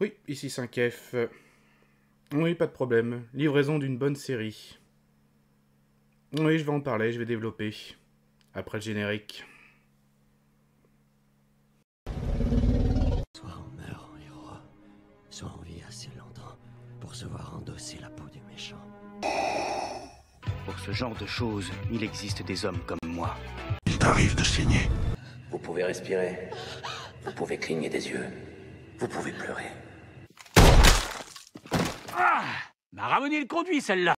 Oui, ici 5F. Oui, pas de problème. Livraison d'une bonne série. Oui, je vais en parler, je vais développer. Après le générique. Soit on meurt en héros, soit on vit assez longtemps pour se voir endosser la peau du méchant. Pour ce genre de choses, il existe des hommes comme moi. Il t'arrive de saigner. Vous pouvez respirer. Vous pouvez cligner des yeux. Vous pouvez pleurer. M'a ramené le conduit, celle-là.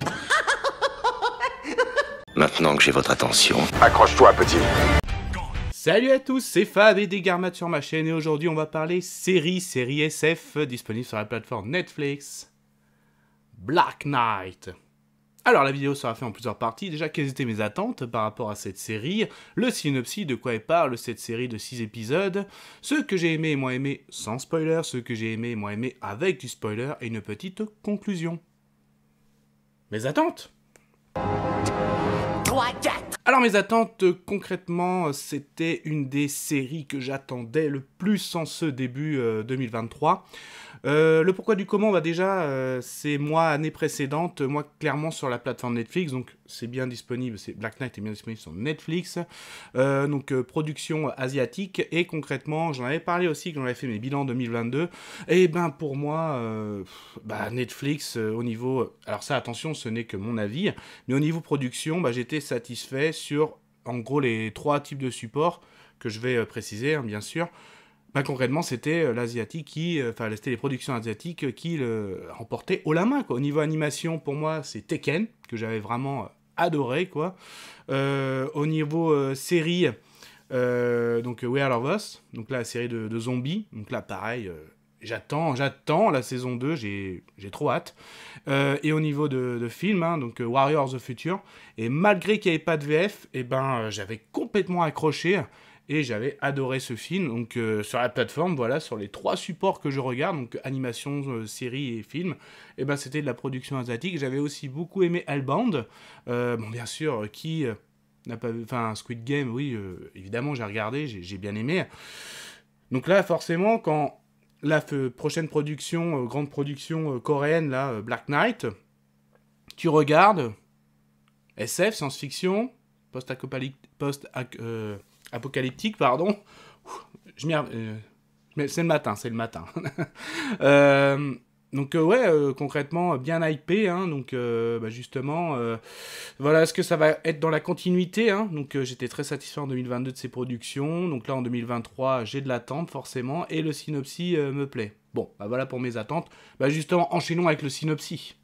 Maintenant que j'ai votre attention, Accroche-toi, petit. Salut à tous, c'est Fab et Desgarmat sur ma chaîne et aujourd'hui on va parler série SF disponible sur la plateforme Netflix. Black Knight. Alors la vidéo sera faite en plusieurs parties. Déjà, quelles étaient mes attentes par rapport à cette série, le synopsis, de quoi elle parle, cette série de 6 épisodes, ce que j'ai aimé et moins aimé sans spoiler, ce que j'ai aimé et moins aimé avec du spoiler, et une petite conclusion. Mes attentes. Alors mes attentes, concrètement, c'était une des séries que j'attendais le plus en ce début 2023. Le pourquoi du comment, bah déjà, c'est moi, année précédente, moi clairement sur la plateforme Netflix, donc c'est bien disponible, Black Knight est bien disponible sur Netflix, production asiatique, et concrètement, j'en avais parlé aussi quand j'avais fait mes bilans 2022, et ben pour moi, Netflix, au niveau, alors ça attention, ce n'est que mon avis, mais au niveau production, j'étais satisfait sur, en gros, les 3 types de supports, que je vais préciser, hein, bien sûr. Concrètement, c'était l'asiatique c'était les productions asiatiques qui le remportaient haut la main, quoi. Au niveau animation, pour moi, c'est Tekken, que j'avais vraiment adoré, quoi. Au niveau série, We Are Of Us, donc là, la série de zombies, donc là, pareil, j'attends la saison 2, j'ai trop hâte. Et au niveau de film, hein, Warriors of Future, et malgré qu'il n'y avait pas de VF, j'avais complètement accroché, et j'avais adoré ce film, donc sur la plateforme, voilà, sur les 3 supports que je regarde, donc animation, série et film, c'était de la production asiatique. J'avais aussi beaucoup aimé Hellbound, bien sûr, qui n'a pas vu, Squid Game, oui, évidemment, j'ai regardé, j'ai bien aimé. Donc là, forcément, quand la prochaine production, grande production coréenne, là, Black Knight, tu regardes, SF, science-fiction, apocalyptique, pardon. Mais c'est le matin. Concrètement, bien hypé, hein, justement, voilà, est-ce que ça va être dans la continuité, hein, j'étais très satisfait en 2022 de ces productions, donc là en 2023, j'ai de l'attente, forcément, et le synopsis me plaît. Bon, voilà pour mes attentes. Justement, enchaînons avec le synopsis.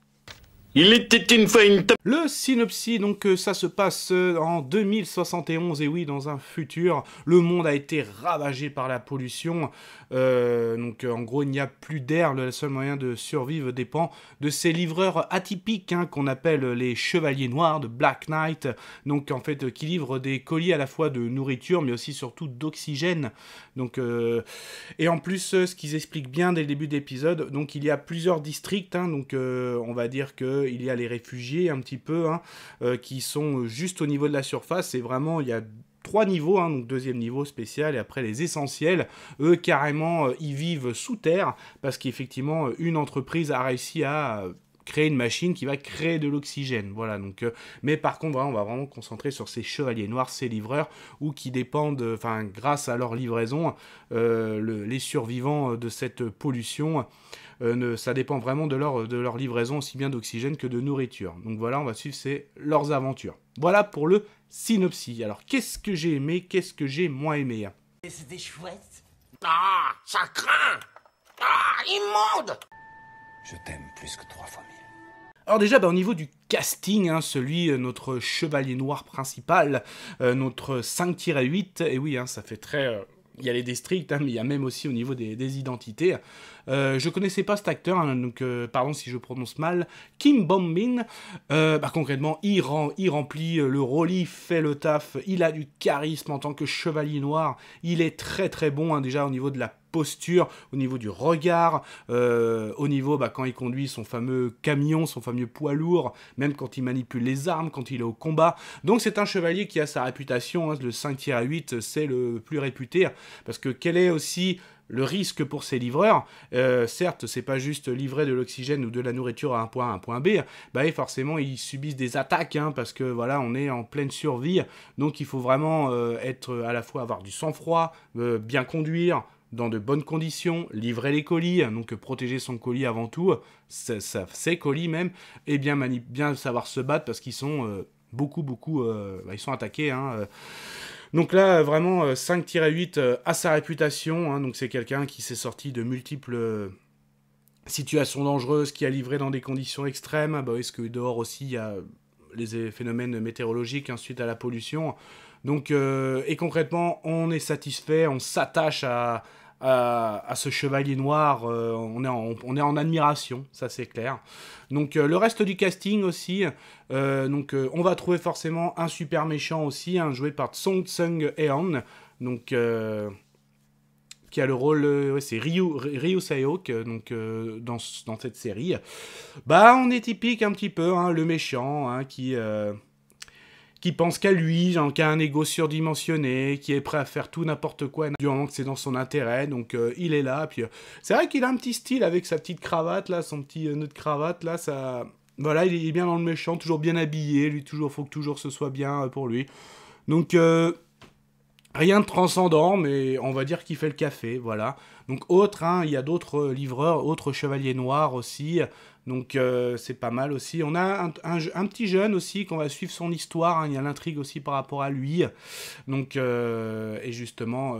Il était une fois une Le synopsis, ça se passe en 2071, et oui, dans un futur, le monde a été ravagé par la pollution, en gros, il n'y a plus d'air, le seul moyen de survivre dépend de ces livreurs atypiques, hein, qu'on appelle les chevaliers noirs de Black Knight, qui livrent des colis à la fois de nourriture, mais aussi surtout d'oxygène, et en plus, ce qu'ils expliquent bien dès le début d'épisode, il y a plusieurs districts, hein, on va dire que il y a les réfugiés un petit peu, hein, qui sont juste au niveau de la surface, et vraiment il y a 3 niveaux, hein, donc 2e niveau spécial, et après les essentiels, eux carrément ils vivent sous terre, parce qu'effectivement une entreprise a réussi à créer une machine qui va créer de l'oxygène, voilà, mais par contre on va vraiment concentrer sur ces chevaliers noirs, ces livreurs, ou qui dépendent, grâce à leur livraison, les survivants de cette pollution, ça dépend vraiment de leur livraison, aussi bien d'oxygène que de nourriture. Donc voilà, on va suivre leurs aventures. Voilà pour le synopsis. Alors, qu'est-ce que j'ai aimé, qu'est-ce que j'ai moins aimé? C'était chouette. Ah, ça craint. Ah, immonde. je t'aime plus que 3 fois 1000. Alors déjà, au niveau du casting, hein, notre chevalier noir principal, notre 5-8, et oui, hein, ça fait très... il y a les districts, hein, mais il y a même aussi au niveau des identités. Je connaissais pas cet acteur, hein, pardon si je prononce mal, Kim Bong-min. Concrètement, il remplit le rôle, il fait le taf, il a du charisme en tant que chevalier noir, il est très très bon, hein, déjà au niveau de la posture, au niveau du regard, au niveau quand il conduit son fameux camion, son fameux poids lourd, même quand il manipule les armes, quand il est au combat. Donc c'est un chevalier qui a sa réputation, hein, le 5-8, c'est le plus réputé, parce que quel est aussi le risque pour ces livreurs, certes, c'est pas juste livrer de l'oxygène ou de la nourriture à un point A à un point B, bah et forcément ils subissent des attaques, hein, parce que voilà, on est en pleine survie, donc il faut vraiment être à la fois avoir du sang-froid, bien conduire, dans de bonnes conditions, livrer les colis, donc protéger son colis avant tout, ses colis même, et bien savoir se battre parce qu'ils sont beaucoup, ils sont attaqués, hein. Donc là, vraiment, 5-8 a sa réputation, hein, donc c'est quelqu'un qui s'est sorti de multiples situations dangereuses, qui a livré dans des conditions extrêmes, est-ce que dehors aussi il y a les phénomènes météorologiques, hein, suite à la pollution. Donc, et concrètement, on est satisfait, on s'attache à ce chevalier noir, on est en admiration, ça c'est clair. Donc le reste du casting aussi, on va trouver forcément un super méchant aussi, hein, joué par Song Seung-eon, donc qui a le rôle, c'est Ryu Sae-ok, donc dans cette série. Bah on est typique un petit peu, hein, le méchant, hein, qui pense qu'à lui, genre, qui a un ego surdimensionné, qui est prêt à faire tout n'importe quoi, du moment que c'est dans son intérêt, donc il est là, puis c'est vrai qu'il a un petit style avec sa petite cravate, là, son petit nœud de cravate, là, ça... Voilà, il est bien dans le méchant, toujours bien habillé, lui, faut que toujours ce soit bien pour lui. Donc, rien de transcendant, mais on va dire qu'il fait le café, voilà. Donc, hein, il y a d'autres livreurs, autres chevaliers noirs aussi, donc c'est pas mal aussi. On a un petit jeune aussi, qu'on va suivre son histoire, hein, il y a l'intrigue aussi par rapport à lui. Donc, et justement,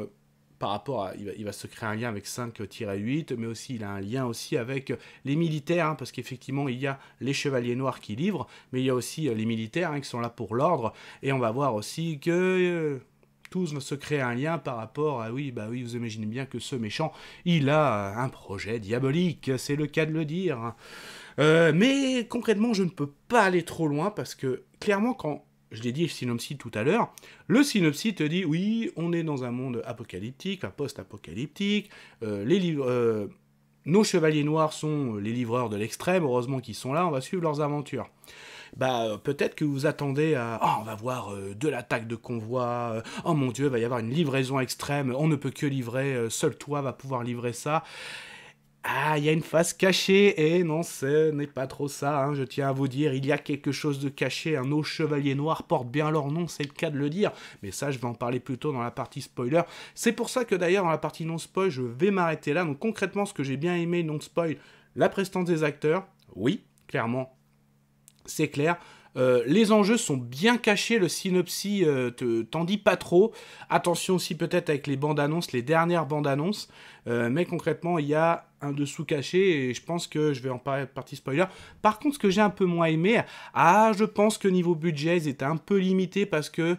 par rapport à... Il va se créer un lien avec 5-8, mais aussi il a un lien aussi avec les militaires, hein, parce qu'effectivement, il y a les chevaliers noirs qui livrent, mais il y a aussi les militaires, hein, qui sont là pour l'ordre, et on va voir aussi que... tous se créent un lien par rapport à, oui, vous imaginez bien que ce méchant, il a un projet diabolique, c'est le cas de le dire. Mais concrètement, je ne peux pas aller trop loin, parce que clairement, quand je l'ai dit le synopsis tout à l'heure, le synopsis te dit, oui, on est dans un monde apocalyptique, post-apocalyptique, nos chevaliers noirs sont les livreurs de l'extrême, heureusement qu'ils sont là, on va suivre leurs aventures. Peut-être que vous attendez à... on va voir de l'attaque de convoi, oh mon Dieu, il va y avoir une livraison extrême, on ne peut que livrer, seul toi va pouvoir livrer ça. Ah, il y a une face cachée, et non, ce n'est pas trop ça, hein, je tiens à vous dire, il y a quelque chose de caché, hein, nos chevaliers noirs portent bien leur nom, c'est le cas de le dire, mais ça, je vais en parler plus tôt dans la partie spoiler. C'est pour ça que d'ailleurs, dans la partie non-spoil, je vais m'arrêter là. Donc concrètement, ce que j'ai bien aimé non-spoil, la prestance des acteurs, oui, clairement, c'est clair. Les enjeux sont bien cachés, le synopsis t'en dit pas trop. Attention aussi peut-être avec les bandes annonces, les dernières bandes annonces, mais concrètement il y a un dessous caché et je pense que je vais en parler partie spoiler. Par contre, ce que j'ai un peu moins aimé, je pense que niveau budget ils étaient un peu limités parce que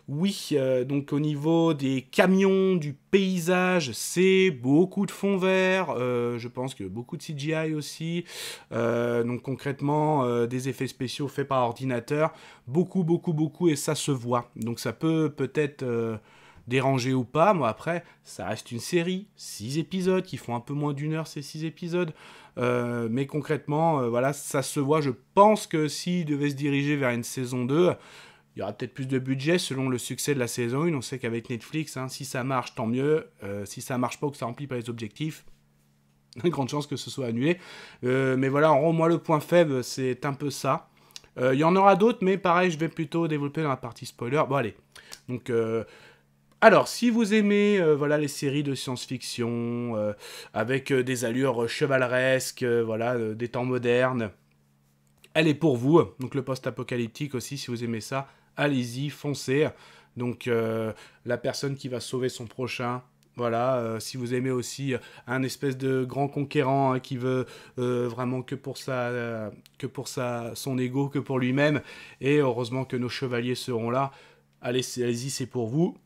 oui, donc au niveau des camions, du paysage, c'est beaucoup de fond vert, je pense que beaucoup de CGI aussi, donc concrètement des effets spéciaux faits par ordinateur, beaucoup, et ça se voit, donc ça peut-être déranger ou pas. Moi après, ça reste une série, 6 épisodes, qui font un peu moins d'1 heure ces 6 épisodes, mais concrètement, voilà, ça se voit. Je pense que s'il devait se diriger vers une saison 2, il y aura peut-être plus de budget selon le succès de la saison 1. On sait qu'avec Netflix, hein, si ça marche, tant mieux. Si ça marche pas ou que ça remplit pas les objectifs, grande chance que ce soit annulé. Mais voilà, en gros, moi, le point faible, c'est un peu ça. Il y en aura d'autres, mais pareil, je vais plutôt développer dans la partie spoiler. Bon, allez. Donc, alors, si vous aimez voilà, les séries de science-fiction, avec des allures chevaleresques, voilà, des temps modernes, elle est pour vous. Donc, le post-apocalyptique aussi, si vous aimez ça, allez-y, foncez. Donc, la personne qui va sauver son prochain... Voilà, si vous aimez aussi un espèce de grand conquérant, hein, qui veut vraiment que pour son ego, que pour lui-même, et heureusement que nos chevaliers seront là. Allez-y, c'est pour vous.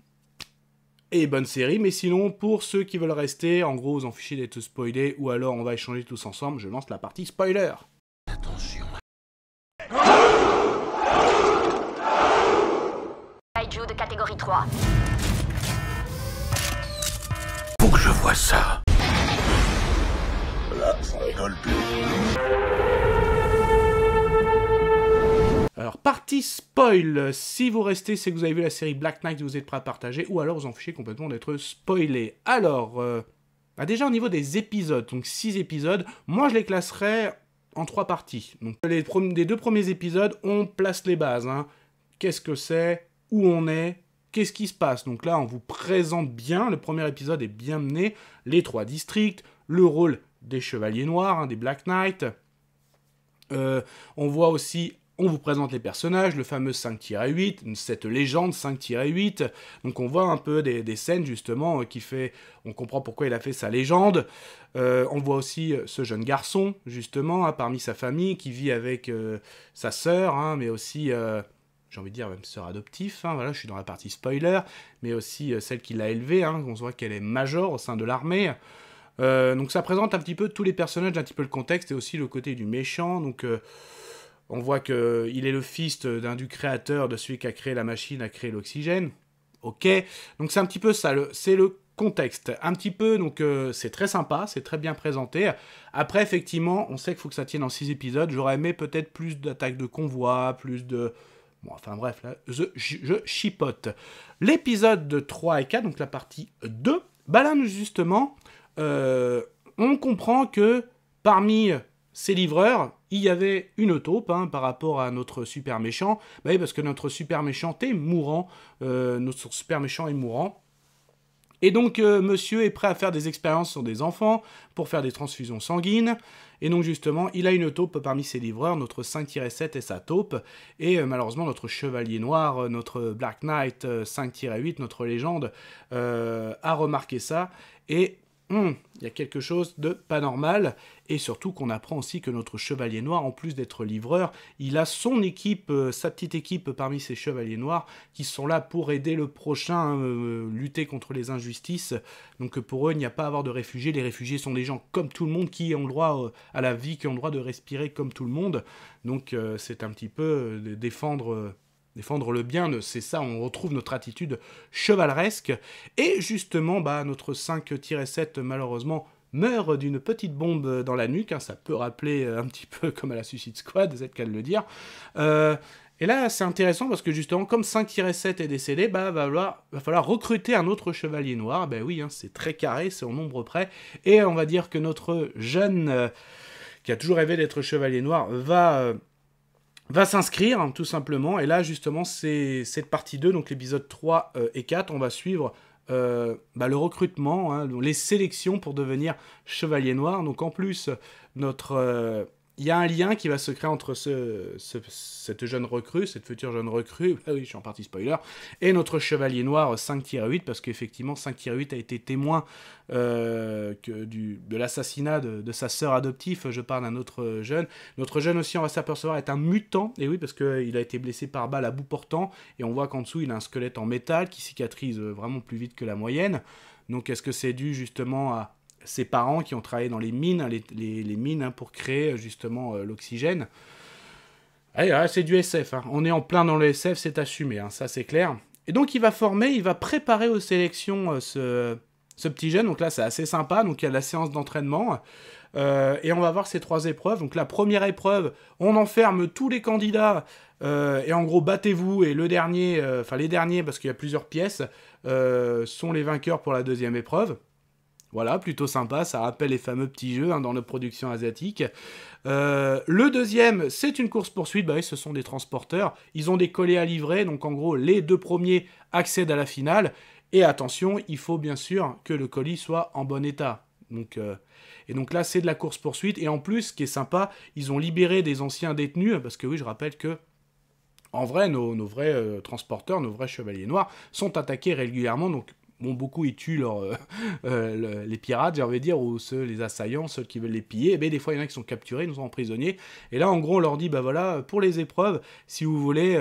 Et bonne série, mais sinon, pour ceux qui veulent rester, en gros, vous en fichez d'être spoilés, ou alors on va échanger tous ensemble, je lance la partie spoiler. Attention. Kaiju de catégorie 3. Faut que je vois ça. Là, ça rigole plus. Alors, partie spoil. Si vous restez, c'est que vous avez vu la série Black Knight, vous êtes prêt à partager, ou alors vous en fichez complètement d'être spoilé. Alors, Bah déjà au niveau des épisodes, donc 6 épisodes, moi je les classerais en 3 parties. Donc les 2 premiers épisodes, on place les bases. Hein. Qu'est-ce que c'est? Où on est? Qu'est-ce qui se passe? Donc là, on vous présente bien, le premier épisode est bien mené, les 3 districts, le rôle des Chevaliers Noirs, hein, des Black Knights. On voit aussi, on vous présente les personnages, le fameux 5-8, cette légende 5-8. Donc on voit un peu des scènes justement qui fait, on comprend pourquoi il a fait sa légende. On voit aussi ce jeune garçon justement hein, parmi sa famille qui vit avec sa sœur, hein, mais aussi... j'ai envie de dire même sœur adoptive, hein, voilà, je suis dans la partie spoiler, mais aussi celle qui l'a élevée, hein, on voit qu'elle est major au sein de l'armée. Donc ça présente un petit peu tous les personnages, un petit peu le contexte, et aussi le côté du méchant, donc on voit qu'il est le fils du créateur, de celui qui a créé la machine, a créé l'oxygène, ok, donc c'est un petit peu ça, c'est le contexte, un petit peu, donc c'est très sympa, c'est très bien présenté. Après, effectivement, on sait qu'il faut que ça tienne en 6 épisodes, j'aurais aimé peut-être plus d'attaques de convoi, plus de... Bon, enfin bref, là, je chipote. L'épisode 3 et 4, donc la partie 2, bah là, justement, on comprend que parmi ces livreurs, il y avait une taupe hein, par rapport à notre super méchant. Bah oui, parce que notre super méchant est mourant. Notre super méchant est mourant. Et donc, monsieur est prêt à faire des expériences sur des enfants pour faire des transfusions sanguines. Et donc, justement, il a une taupe parmi ses livreurs, notre 5-7 est sa taupe. Et malheureusement, notre chevalier noir, notre Black Knight 5-8, notre légende, a remarqué ça. Et il y a quelque chose de pas normal. Et surtout qu'on apprend aussi que notre chevalier noir, en plus d'être livreur, il a son équipe, sa petite équipe parmi ses chevaliers noirs, qui sont là pour aider le prochain, lutter contre les injustices. Donc pour eux, il n'y a pas à avoir de réfugiés. Les réfugiés sont des gens comme tout le monde, qui ont le droit à la vie, qui ont le droit de respirer comme tout le monde. Donc c'est un petit peu défendre le bien, c'est ça, on retrouve notre attitude chevaleresque. Et justement, bah, notre 5-7, malheureusement, meurt d'une petite bombe dans la nuque. Hein, ça peut rappeler un petit peu comme à la Suicide Squad, c'est le cas de le dire. Et là, c'est intéressant parce que justement, comme 5-7 est décédé, bah, va falloir recruter un autre chevalier noir. Ben oui, hein, c'est très carré, c'est au nombre près. Et on va dire que notre jeune, qui a toujours rêvé d'être chevalier noir, va s'inscrire, hein, tout simplement. Et là, justement, c'est cette partie 2, donc l'épisode 3 et 4, on va suivre le recrutement, hein, les sélections pour devenir chevalier noir. Donc en plus, il y a un lien qui va se créer entre cette jeune recrue, cette future jeune recrue, ah oui, je suis en partie spoiler, et notre chevalier noir 5-8, parce qu'effectivement 5-8 a été témoin de l'assassinat de sa sœur adoptive. Je parle d'un autre jeune. Notre jeune aussi, on va s'apercevoir, est un mutant, et oui, parce qu'il a été blessé par balle à bout portant, et on voit qu'en dessous, il a un squelette en métal qui cicatrise vraiment plus vite que la moyenne. Donc est-ce que c'est dû justement à ses parents qui ont travaillé dans les mines, les mines hein, pour créer justement l'oxygène? Allez, là, c'est du SF, hein. On est en plein dans le SF, c'est assumé, hein, ça c'est clair. Et donc il va préparer aux sélections ce petit jeune, donc là c'est assez sympa, donc il y a la séance d'entraînement, et on va voir ces 3 épreuves. Donc la première épreuve, on enferme tous les candidats, et en gros battez-vous, et les derniers, parce qu'il y a plusieurs pièces, sont les vainqueurs pour la deuxième épreuve. Voilà, plutôt sympa, ça rappelle les fameux petits jeux hein, dans nos productions asiatiques. Le deuxième, c'est une course-poursuite, bah oui, ce sont des transporteurs, ils ont des colis à livrer, donc en gros, les 2 premiers accèdent à la finale, et attention, il faut bien sûr que le colis soit en bon état. Donc, et donc là, c'est de la course-poursuite, et en plus, ce qui est sympa, ils ont libéré des anciens détenus, parce que oui, je rappelle que en vrai, nos vrais transporteurs, nos vrais chevaliers noirs, sont attaqués régulièrement, donc bon, beaucoup ils tuent les pirates, j'ai envie de dire, ou les assaillants, ceux qui veulent les piller. Et bien, des fois, il y en a qui sont capturés, ils nous ont prisonniers. Et là, en gros, on leur dit, bah voilà, pour les épreuves, si vous voulez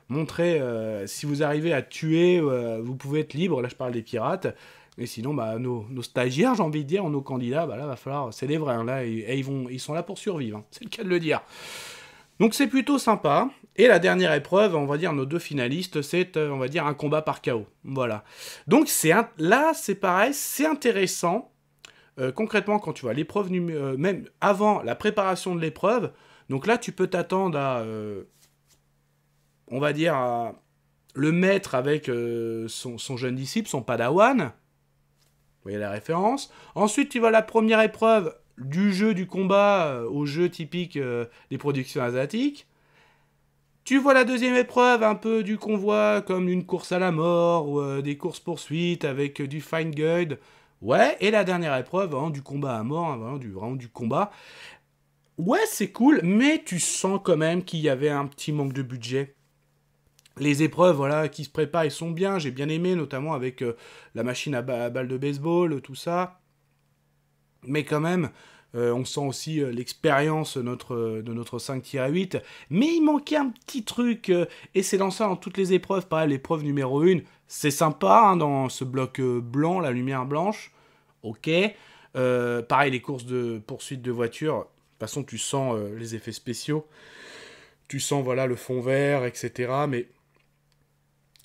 montrer, si vous arrivez à tuer, vous pouvez être libre. Là, je parle des pirates. Mais sinon, bah, nos stagiaires, j'ai envie de dire, nos candidats, bah là, va falloir, c'est des vrais, hein, là, et ils sont là pour survivre, hein, c'est le cas de le dire. Donc c'est plutôt sympa. Et la dernière épreuve, on va dire nos 2 finalistes, c'est on va dire un combat par KO. Voilà. Donc là c'est pareil, c'est intéressant. Concrètement, quand tu vois l'épreuve, même avant la préparation de l'épreuve, donc là tu peux t'attendre à, on va dire, à le maître avec son jeune disciple, son padawan. voyez la référence. Ensuite, tu vois la première épreuve du jeu du combat au jeu typique des productions asiatiques. Tu vois la deuxième épreuve un peu du convoi, comme une course à la mort, ou des courses-poursuites avec du fine guide. Ouais, et la dernière épreuve, vraiment du combat à mort, hein, vraiment du combat. Ouais, c'est cool, mais tu sens quand même qu'il y avait un petit manque de budget. Les épreuves, voilà, qui se préparent, ils sont bien. J'ai bien aimé, notamment avec la machine à balles de baseball, tout ça. Mais quand même, on sent aussi l'expérience de notre 5-8. Mais il manquait un petit truc. Et c'est dans ça, dans toutes les épreuves. Pareil, l'épreuve numéro 1, c'est sympa, hein, dans ce bloc blanc, la lumière blanche. Ok. Pareil, les courses de poursuite de voiture. De toute façon, tu sens les effets spéciaux. Tu sens, voilà, le fond vert, etc. Mais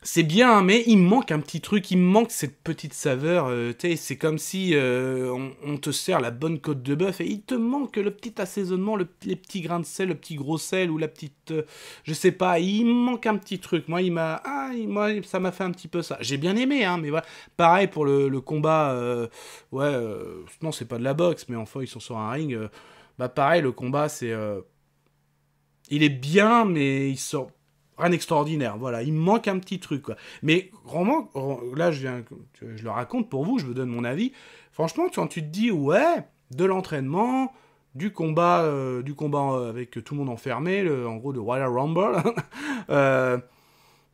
c'est bien, mais il me manque un petit truc, il me manque cette petite saveur. C'est comme si on te sert la bonne côte de bœuf et il te manque le petit assaisonnement, les petits grains de sel, le petit gros sel ou la petite... je sais pas, il me manque un petit truc. Moi, ça m'a fait un petit peu ça. J'ai bien aimé, hein, mais voilà. Pareil pour le combat... non, c'est pas de la boxe, mais enfin, ils sont sur un ring. Pareil, le combat, c'est... il est bien, mais il sort... rien d'extraordinaire, voilà, il me manque un petit truc, quoi. Mais vraiment, là, je le raconte pour vous, je vous donne mon avis. Franchement, quand tu te dis, ouais, de l'entraînement, du combat avec tout le monde enfermé, en gros, de Royal Rumble,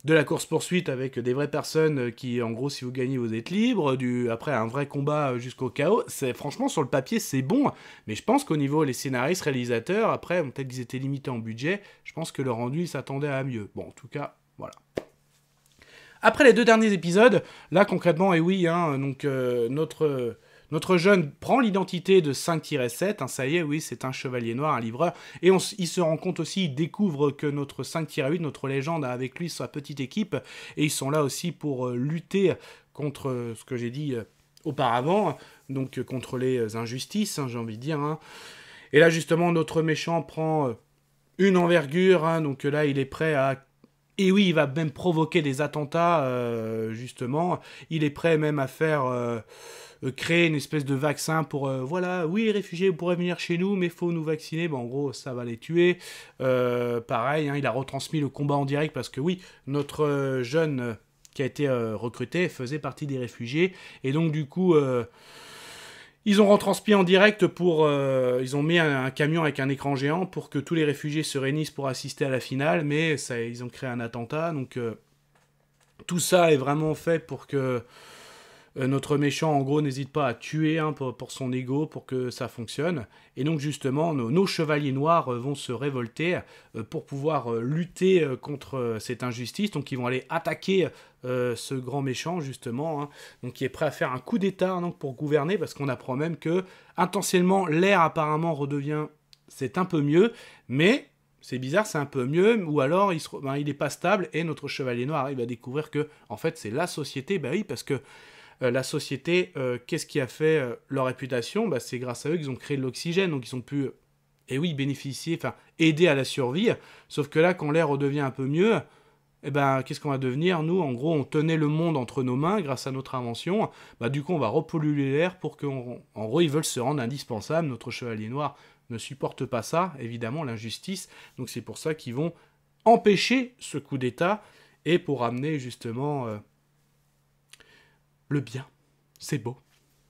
de la course-poursuite avec des vraies personnes qui, en gros, si vous gagnez, vous êtes libre, après un vrai combat jusqu'au chaos, franchement, sur le papier, c'est bon, mais je pense qu'au niveau des scénaristes, réalisateurs, après, peut-être qu'ils étaient limités en budget, je pense que le rendu, ils s'attendaient à mieux. Bon, en tout cas, voilà. Après les 2 derniers épisodes, là, concrètement, et oui, hein, donc, notre jeune prend l'identité de 5-7, hein, ça y est, oui, c'est un chevalier noir, un livreur, et il se rend compte aussi, il découvre que notre 5-8, notre légende, a avec lui sa petite équipe, et ils sont là aussi pour lutter contre ce que j'ai dit auparavant, donc contre les injustices, hein, j'ai envie de dire. Hein. Et là, justement, notre méchant prend une envergure, hein, donc là, il est prêt à... Et oui, il va même provoquer des attentats, justement, il est prêt même à faire... créer une espèce de vaccin pour, voilà, oui, les réfugiés, vous pourrez venir chez nous, mais il faut nous vacciner, en gros, ça va les tuer. Pareil, hein, il a retransmis le combat en direct, parce que oui, notre jeune qui a été recruté faisait partie des réfugiés, et donc du coup, ils ont retransmis en direct ils ont mis un camion avec un écran géant pour que tous les réfugiés se réunissent pour assister à la finale, mais ils ont créé un attentat, donc tout ça est vraiment fait pour que notre méchant, en gros, n'hésite pas à tuer, hein, pour son ego, pour que ça fonctionne. Et donc, justement, nos chevaliers noirs vont se révolter pour pouvoir lutter contre cette injustice. Donc, ils vont aller attaquer ce grand méchant, justement, hein, donc qui est prêt à faire un coup d'état, hein, pour gouverner, parce qu'on apprend même que, intentionnellement, l'air apparemment redevient... C'est un peu mieux, mais... C'est bizarre, c'est un peu mieux, ou alors il est pas stable, et notre chevalier noir, il va découvrir que, en fait, c'est la société, oui, parce que la société, qu'est-ce qui a fait leur réputation ? C'est grâce à eux qu'ils ont créé de l'oxygène, donc ils ont pu, bénéficier, aider à la survie, sauf que là, quand l'air redevient un peu mieux, qu'est-ce qu'on va devenir ? Nous, en gros, on tenait le monde entre nos mains grâce à notre invention, du coup, on va repolluer l'air pour qu'en gros, ils veulent se rendre indispensables, notre chevalier noir ne supporte pas ça, évidemment, l'injustice, donc c'est pour ça qu'ils vont empêcher ce coup d'état, et pour amener, justement... le bien. C'est beau.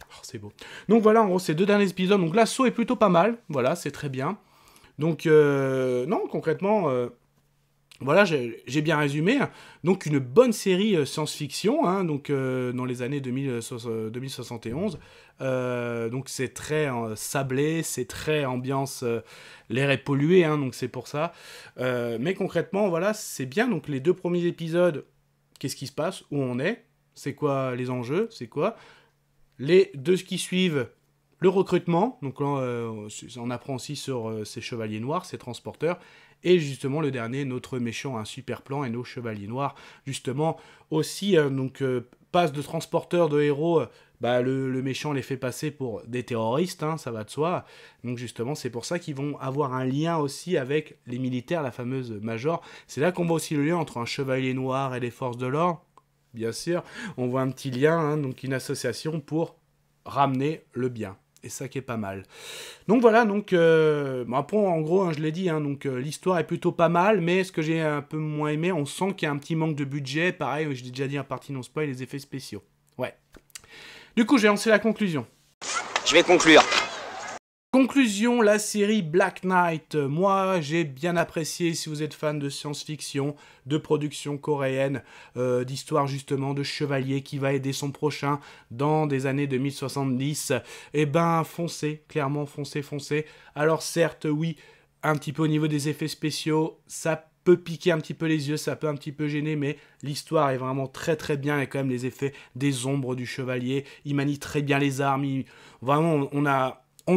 Oh, c'est beau. Donc voilà, en gros, ces 2 derniers épisodes. Donc l'assaut est plutôt pas mal. Voilà, c'est très bien. Donc, non, concrètement, voilà, j'ai bien résumé. Donc une bonne série science-fiction, hein, donc dans les années 2071. Donc c'est très sablé, c'est très ambiance, l'air est pollué, hein, donc c'est pour ça. Mais concrètement, voilà, c'est bien. Donc les 2 premiers épisodes, qu'est-ce qui se passe ? Où on est ? C'est quoi les enjeux ? C'est quoi ? Les 2 qui suivent, le recrutement. Donc là, on apprend aussi sur ces chevaliers noirs, ces transporteurs. Et justement, le dernier, notre méchant, un super plan, et nos chevaliers noirs, justement, aussi, passe de transporteurs de héros, le méchant les fait passer pour des terroristes, hein, ça va de soi. Donc justement, c'est pour ça qu'ils vont avoir un lien aussi avec les militaires, la fameuse Major. C'est là qu'on voit aussi le lien entre un chevalier noir et les forces de l'ordre. Bien sûr, on voit un petit lien, hein, donc une association pour ramener le bien. Et ça qui est pas mal. Donc voilà, donc en gros, hein, je l'ai dit, hein, donc l'histoire est plutôt pas mal, mais ce que j'ai un peu moins aimé, on sent qu'il y a un petit manque de budget. Pareil, je l'ai déjà dit en partie non spoil, les effets spéciaux. Ouais. Du coup, j'ai lancé la conclusion. Je vais conclure. Conclusion, la série Black Knight. Moi, j'ai bien apprécié, si vous êtes fan de science-fiction, de production coréenne, d'histoire justement de chevalier qui va aider son prochain dans des années 2070. Eh ben, foncez, clairement, foncez. Alors certes, oui, un petit peu au niveau des effets spéciaux, ça peut piquer un petit peu les yeux, ça peut un petit peu gêner, mais l'histoire est vraiment très très bien. Il y a quand même les effets des ombres du chevalier, il manie très bien les armes, vraiment, on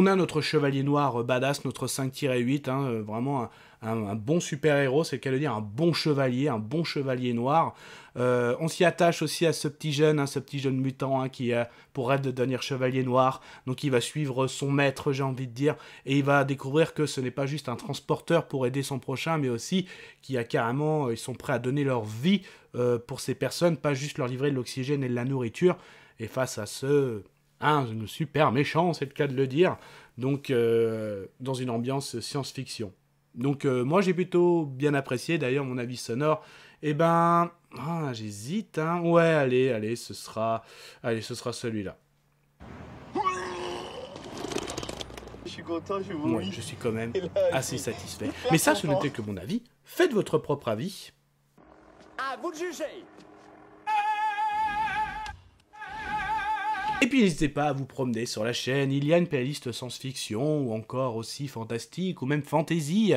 a notre chevalier noir badass, notre 5-8, hein, vraiment un bon super-héros, c'est le cas de dire, un bon chevalier noir. On s'y attache aussi à ce petit jeune mutant hein, qui a pour rêve de devenir chevalier noir. Donc il va suivre son maître, j'ai envie de dire, et il va découvrir que ce n'est pas juste un transporteur pour aider son prochain, mais aussi qu'il y a carrément, ils sont prêts à donner leur vie pour ces personnes, pas juste leur livrer de l'oxygène et de la nourriture. Et face à ce... un super méchant, c'est le cas de le dire, donc dans une ambiance science-fiction. Donc moi j'ai plutôt bien apprécié, d'ailleurs mon avis sonore, j'hésite, hein. Ouais, allez, ce sera celui-là. Je suis content, Ouais, je suis quand même assez satisfait. Mais ça, ce n'était que mon avis. Faites votre propre avis. À vous de juger. Et puis n'hésitez pas à vous promener sur la chaîne, il y a une playlist science-fiction, ou encore aussi fantastique, ou même fantasy.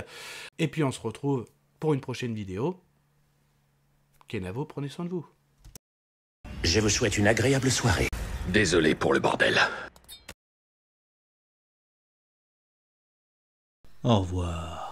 Et puis on se retrouve pour une prochaine vidéo. Kenavo, prenez soin de vous. Je vous souhaite une agréable soirée. Désolé pour le bordel. Au revoir.